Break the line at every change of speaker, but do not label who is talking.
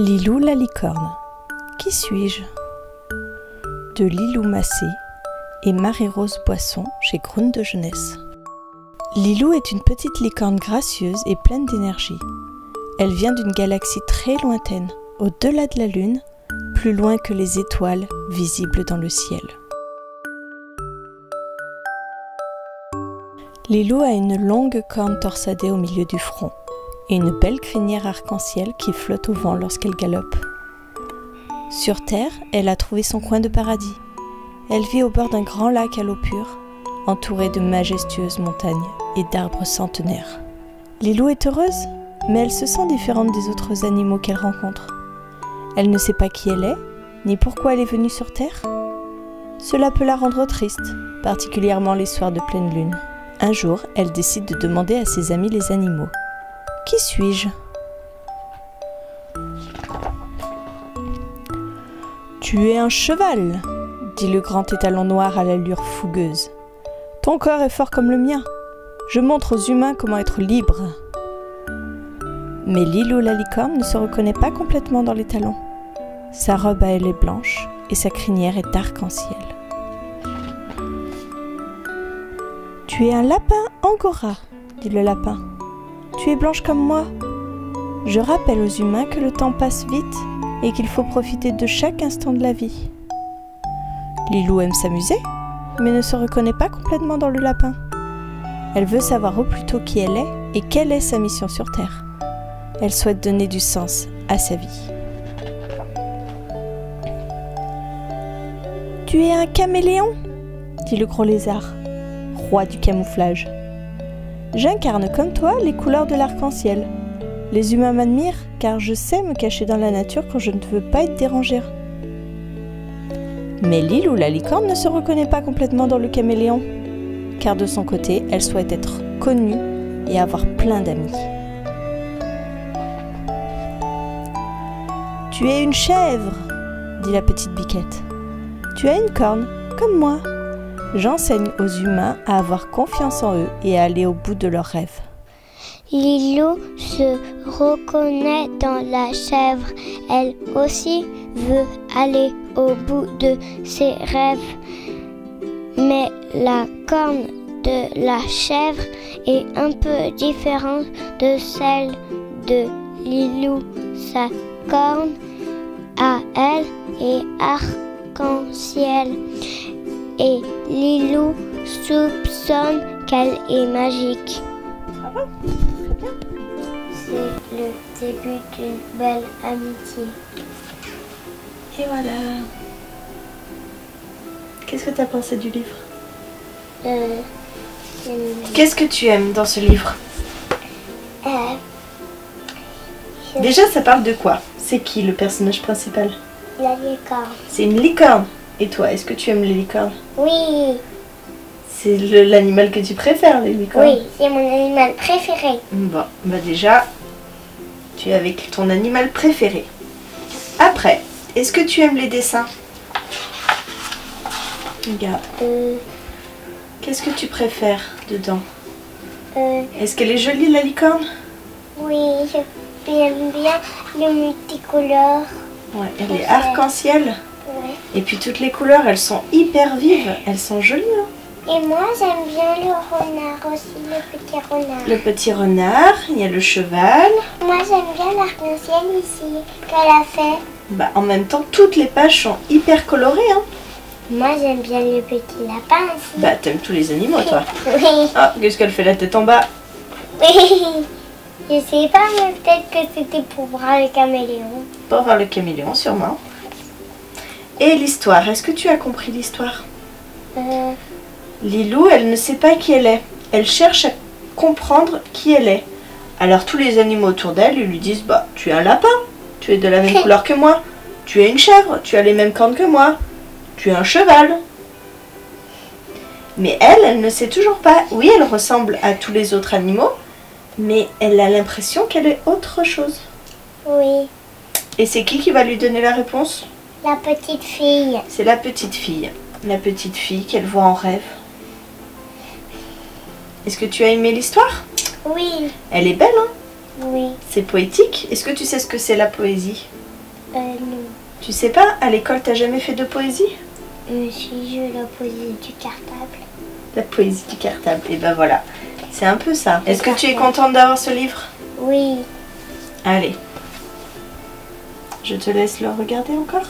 Lilou la licorne. Qui suis-je? De Lilou Massé et Marie-Rose Boisson chez Grune de Jeunesse. Lilou est une petite licorne gracieuse et pleine d'énergie. Elle vient d'une galaxie très lointaine, au-delà de la Lune, plus loin que les étoiles visibles dans le ciel. Lilou a une longue corne torsadée au milieu du front et une belle crinière arc-en-ciel qui flotte au vent lorsqu'elle galope. Sur Terre, elle a trouvé son coin de paradis. Elle vit au bord d'un grand lac à l'eau pure, entourée de majestueuses montagnes et d'arbres centenaires. Lilou est heureuse, mais elle se sent différente des autres animaux qu'elle rencontre. Elle ne sait pas qui elle est, ni pourquoi elle est venue sur Terre. Cela peut la rendre triste, particulièrement les soirs de pleine lune. Un jour, elle décide de demander à ses amis les animaux. « Qui suis-je » ? « Tu es un cheval » dit le grand étalon noir à l'allure fougueuse. « Ton corps est fort comme le mien. Je montre aux humains comment être libre. » Mais Lilou la licorne ne se reconnaît pas complètement dans l'étalon. Sa robe à elle est blanche et sa crinière est d'arc-en-ciel. « Tu es un lapin angora » dit le lapin. « Tu es blanche comme moi. Je rappelle aux humains que le temps passe vite et qu'il faut profiter de chaque instant de la vie. » Lilou aime s'amuser, mais ne se reconnaît pas complètement dans le lapin. Elle veut savoir au plus tôt qui elle est et quelle est sa mission sur Terre. Elle souhaite donner du sens à sa vie. « Tu es un caméléon » dit le gros lézard, roi du camouflage. « J'incarne comme toi les couleurs de l'arc-en-ciel. Les humains m'admirent car je sais me cacher dans la nature quand je ne veux pas être dérangée. » Mais Lilou la licorne ne se reconnaît pas complètement dans le caméléon, car de son côté, elle souhaite être connue et avoir plein d'amis. « Tu es une chèvre » dit la petite biquette. « Tu as une corne, comme moi. J'enseigne aux humains à avoir confiance en eux et à aller au bout de leurs rêves. »
Lilou se reconnaît dans la chèvre. Elle aussi veut aller au bout de ses rêves. Mais la corne de la chèvre est un peu différente de celle de Lilou. Sa corne à elle est arc-en-ciel. Et Lilou soupçonne qu'elle est magique.
Bravo, très bien.
C'est le début d'une belle amitié.
Et voilà. Qu'est-ce que tu as pensé du livre? Qu'est-ce que tu aimes dans ce livre? Déjà, ça parle de quoi? C'est qui le personnage principal?
La licorne.
C'est une licorne. Et toi, est-ce que tu aimes les licornes?
Oui.
C'est l'animal que tu préfères, les licornes?
Oui, c'est mon animal préféré.
Bon, bah déjà, tu es avec ton animal préféré. Après, est-ce que tu aimes les dessins? Regarde. Qu'est-ce que tu préfères dedans? Est-ce qu'elle est jolie, la licorne?
Oui, j'aime bien le multicolore.
Ouais, elle est arc-en-ciel.
Ouais.
Et puis toutes les couleurs, elles sont hyper vives. Elles sont jolies, hein?
Et moi, j'aime bien le renard aussi, le petit renard.
Le petit renard, il y a le cheval.
Moi, j'aime bien l'arc-en-ciel ici, qu'elle a fait.
Bah, en même temps, toutes les pages sont hyper colorées, hein?
Moi, j'aime bien le petit lapin aussi.
Bah, t'aimes tous les animaux, toi.
Oui.
Ah, qu'est-ce qu'elle fait la tête en bas?
Oui. Je sais pas, mais peut-être que c'était pour voir le caméléon.
Pour voir le caméléon, sûrement. Et l'histoire, est-ce que tu as compris l'histoire? Lilou, elle ne sait pas qui elle est. Elle cherche à comprendre qui elle est. Alors tous les animaux autour d'elle lui disent, bah, tu es un lapin, tu es de la même couleur que moi, tu es une chèvre, tu as les mêmes cornes que moi, tu es un cheval. Mais elle ne sait toujours pas. Oui, elle ressemble à tous les autres animaux, mais elle a l'impression qu'elle est autre chose.
Oui.
Et c'est qui va lui donner la réponse?
La petite fille.
C'est la petite fille. La petite fille qu'elle voit en rêve. Est-ce que tu as aimé l'histoire?
Oui.
Elle est belle, hein?
Oui.
C'est poétique. Est-ce que tu sais ce que c'est la poésie?
Non.
Tu sais pas, à l'école, t'as jamais fait de poésie?
Si, je la poésie du cartable.
La poésie du cartable, et ben voilà. C'est un peu ça. Est-ce que tu es
cartable.
contente d'avoir ce livre?
Oui.
Allez. Je te laisse le regarder encore.